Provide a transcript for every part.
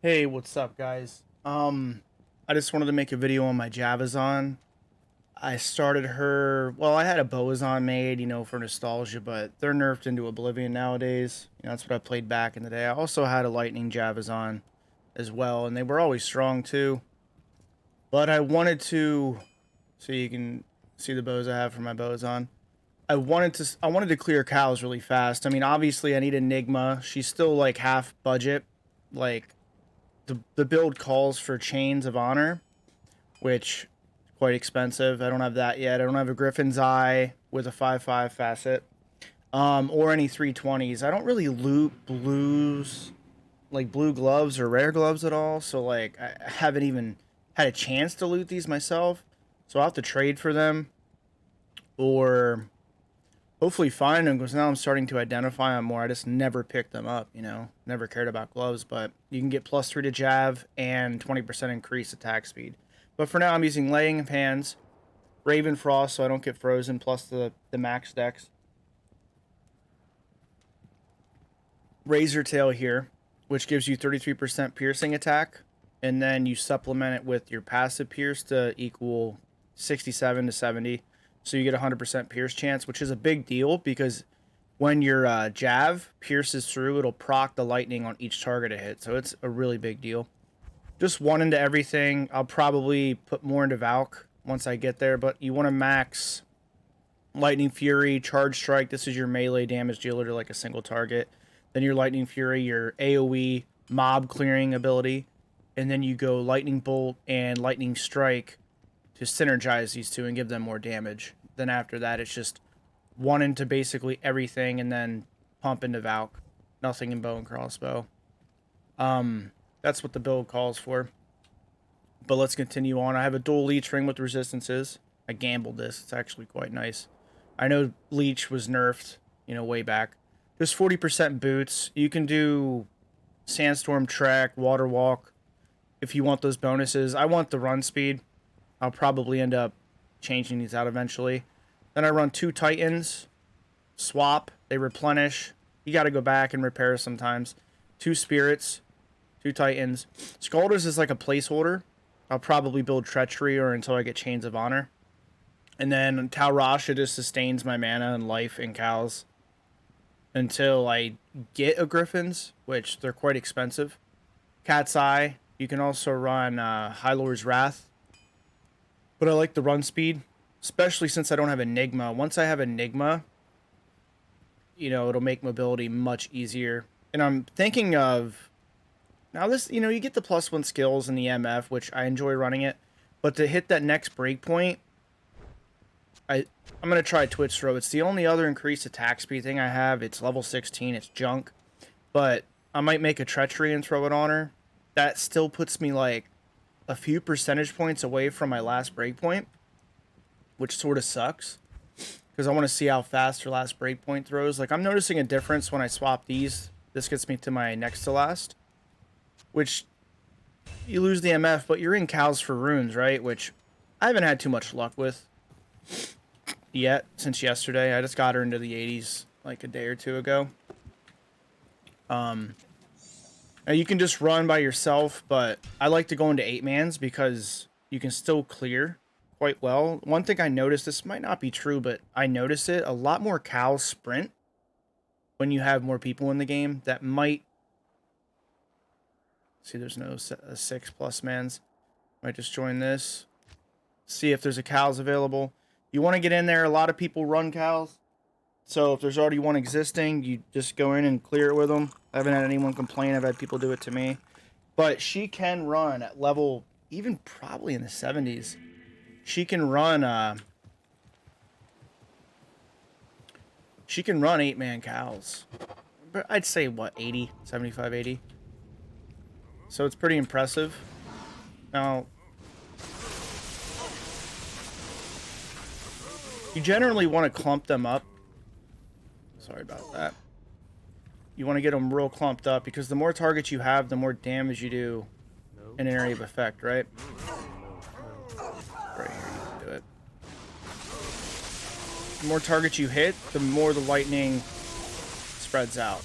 Hey, what's up, guys? I just wanted to make a video on my Javazon. I started her. Well, I had a Boazon made, for nostalgia, but they're nerfed into oblivion nowadays. That's what I played back in the day. I also had a lightning Javazon as well, and they were always strong too. But I wanted to, so you can see the bows I have for my Boazon. I wanted to clear cows really fast. I mean, obviously, I need Enigma. She's still like half budget, like the build calls for Chains of Honor, which is quite expensive. I don't have that yet. I don't have a Griffin's Eye with a 5/5 facet, or any 320s. I don't really loot blues, like blue gloves or rare gloves at all. So like I haven't even had a chance to loot these myself. So I'll have to trade for them or hopefully find them because now I'm starting to identify them more. I just never picked them up, never cared about gloves, but you can get +3 to Jav and 20% increased attack speed. But for now, I'm using Laying of Hands, Raven Frost so I don't get frozen, plus the max dex. Razor Tail here, which gives you 33% piercing attack, and then you supplement it with your passive pierce to equal 67 to 70. So you get 100% pierce chance, which is a big deal because when your Jav pierces through, it'll proc the lightning on each target it hits. So it's a really big deal. Just one into everything. I'll probably put more into Valk once I get there, but you want to max Lightning Fury, Charge Strike. This is your melee damage dealer to like a single target. Then your Lightning Fury, your AoE mob clearing ability. And then you go Lightning Bolt and Lightning Strike to synergize these two and give them more damage. Then after that, it's just one into basically everything and then pump into Valk. Nothing in bow and crossbow. That's what the build calls for. But let's continue on. I have a dual leech ring with resistances. I gambled this. It's actually quite nice. I know leech was nerfed, way back. There's 40% boots. You can do sandstorm trek, water walk if you want those bonuses. I want the run speed. I'll probably end up changing these out eventually. Then I run 2 Titans. Swap. They replenish. You got to go back and repair sometimes. 2 Spirits. 2 Titans. Scalders is like a placeholder. I'll probably build Treachery or until I get Chains of Honor. And then Tau Rasha just sustains my mana and life in cows until I get a Griffin's, which they're quite expensive. Cat's Eye. You can also run High Lord's Wrath. But I like the run speed, especially since I don't have Enigma. Once I have Enigma, it'll make mobility much easier. And I'm thinking of... Now this, you get the +1 skills in the MF, which I enjoy running it. But to hit that next breakpoint, I'm going to try Twitch Throw. It's the only other increased attack speed thing I have. It's level 16. It's junk. But I might make a Treachery and throw it on her. That still puts me like a few percentage points away from my last breakpoint, which sort of sucks because I want to see how fast her last breakpoint throws. Like I'm noticing a difference when I swap these. This gets me to my next to last, which you lose the MF, but you're in cows for runes, right? Which I haven't had too much luck with yet since yesterday. I just got her into the 80s like a day or two ago. Now you can just run by yourself, but I like to go into 8-mans because you can still clear quite well. One thing I noticed, this might not be true, but I noticed it, a lot more cows sprint when you have more people in the game. That might... See, there's no 6+ mans. Might just join this. See if there's a cows available. You want to get in there. A lot of people run cows. So if there's already one existing, you just go in and clear it with them. I haven't had anyone complain. I've had people do it to me. But she can run at level, even probably in the 70s. She can run 8-man cows. But I'd say, what, 80? 75, 80? So it's pretty impressive. Now, you generally want to clump them up. Sorry about that. You want to get them real clumped up because the more targets you have, the more damage you do in an area of effect, right? Right here, you can do it. The more targets you hit, the more the lightning spreads out.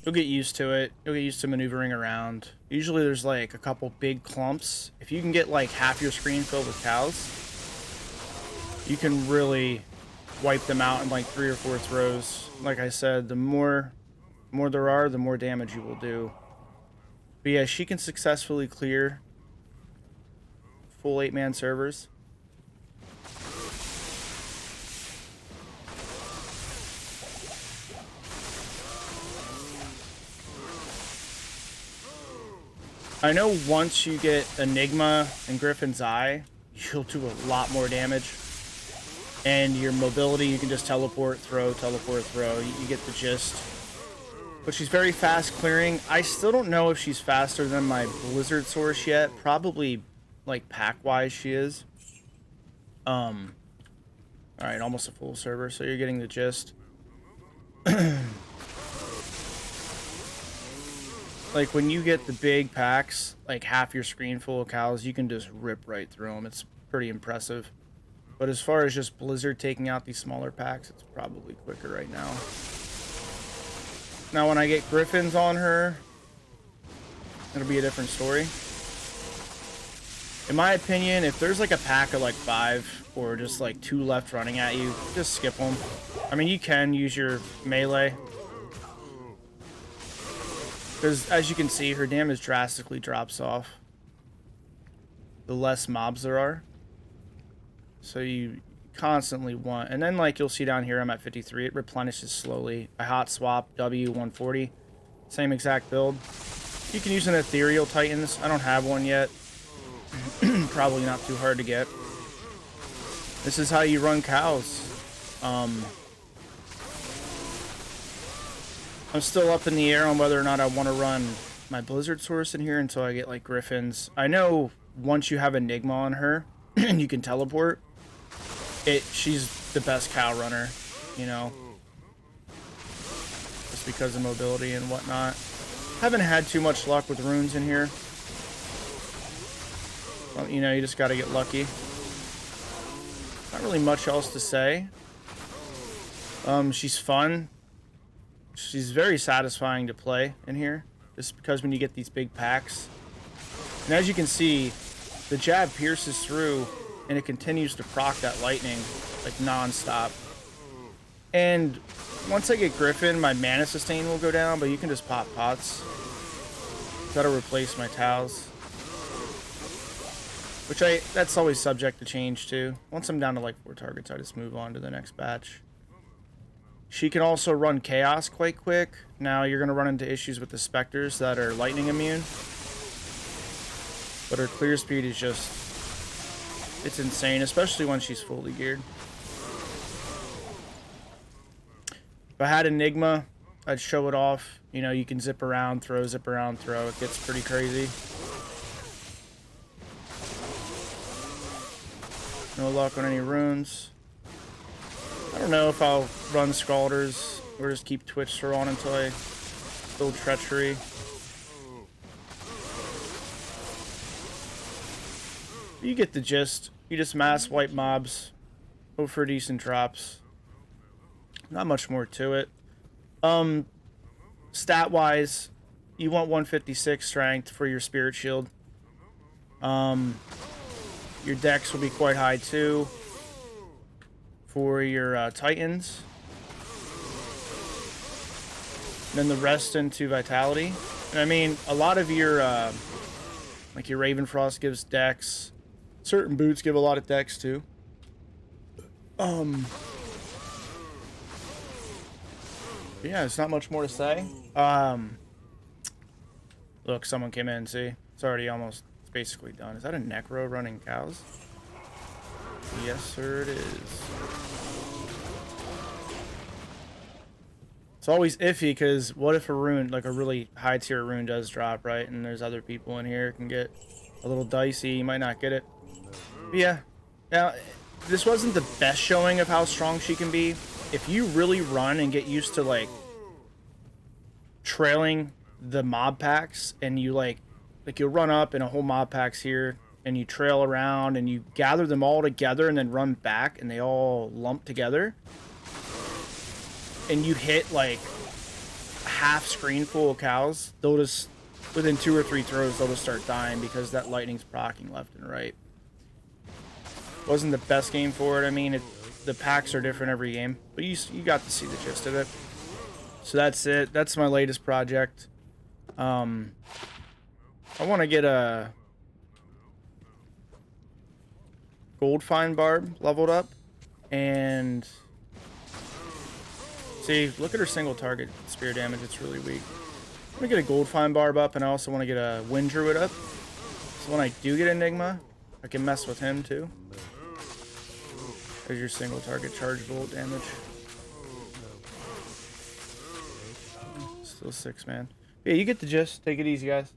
You'll get used to it. You'll get used to maneuvering around. Usually there's like a couple big clumps. If you can get like half your screen filled with cows, you can really wipe them out in like 3 or 4 throws. Like I said, the more there are, the more damage you will do. But yeah, she can successfully clear full 8-man servers. I know once you get Enigma and Griffin's Eye, you'll do a lot more damage. And your mobility, you can just teleport, throw, you get the gist. But she's very fast clearing. I still don't know if she's faster than my Blizzard source yet. Probably, like, pack-wise she is. Alright, almost a full server, so you're getting the gist. Like, when you get the big packs, like half your screen full of cows, you can just rip right through them. It's pretty impressive. But as far as just Blizzard taking out these smaller packs, it's probably quicker right now. Now, when I get Griffins on her, it'll be a different story. In my opinion, if there's like a pack of like 5 or just like 2 left running at you, just skip them. I mean, you can use your melee. Because, as you can see, her damage drastically drops off the less mobs there are. So you constantly want... And then, like, you'll see down here, I'm at 53. It replenishes slowly. I hot swap W140. Same exact build. You can use an Ethereal Titans. I don't have one yet. Probably not too hard to get. This is how you run cows. I'm still up in the air on whether or not I want to run my Blizzard source in here until I get, like, Griffins. I know once you have Enigma on her, and you can teleport, she's the best cow runner, you know? Just because of mobility and whatnot. Haven't had too much luck with runes in here. Well, you know, you just gotta get lucky. Not really much else to say. She's fun. She's very satisfying to play in here, just because when you get these big packs. And as you can see, the jab pierces through, and it continues to proc that lightning, like, non-stop. And once I get Griffin, my mana sustain will go down, but you can just pop pots. Gotta replace my towels. Which that's always subject to change, too. Once I'm down to, like, 4 targets, I just move on to the next batch. She can also run Chaos quite quick. Now, you're going to run into issues with the Spectres that are lightning immune. But her clear speed is just... It's insane, especially when she's fully geared. If I had Enigma, I'd show it off. You know, you can zip around, throw, zip around, throw. It gets pretty crazy. No luck on any runes. I don't know if I'll run Scalders or just keep Twitch on until I build Treachery. You get the gist. You just mass wipe mobs. Hope for decent drops. Not much more to it. Stat-wise, you want 156 strength for your Spirit Shield. Your dex will be quite high too. For your Titans. And then the rest into Vitality. And I mean, a lot of your, like your Ravenfrost gives dex. Certain boots give a lot of dex too. Yeah, there's not much more to say. Look, someone came in, see? It's already almost, it's basically done. Is that a Necro running cows? Yes, sir, it is. It's always iffy, because what if a rune, like a really high tier rune does drop, right? And there's other people in here, it can get a little dicey, you might not get it. But yeah. Now, this wasn't the best showing of how strong she can be. If you really run and get used to, like, trailing the mob packs, and you, like you'll run up and a whole mob pack's here, and you trail around, and you gather them all together, and then run back, and they all lump together. And you hit, like, half screen full of cows, they'll just, within 2 or 3 throws, they'll just start dying because that lightning's proccing left and right. Wasn't the best game for it. I mean, the packs are different every game, but you got to see the gist of it. So that's it. That's my latest project. I want to get a gold fine barb leveled up, and see, look at her single target spear damage. It's really weak. I want to get a gold fine barb up, and I also want to get a wind druid up. So when I do get Enigma, I can mess with him too. There's your single target charge volt damage. Still 6, man. Yeah, you get the gist. Take it easy, guys.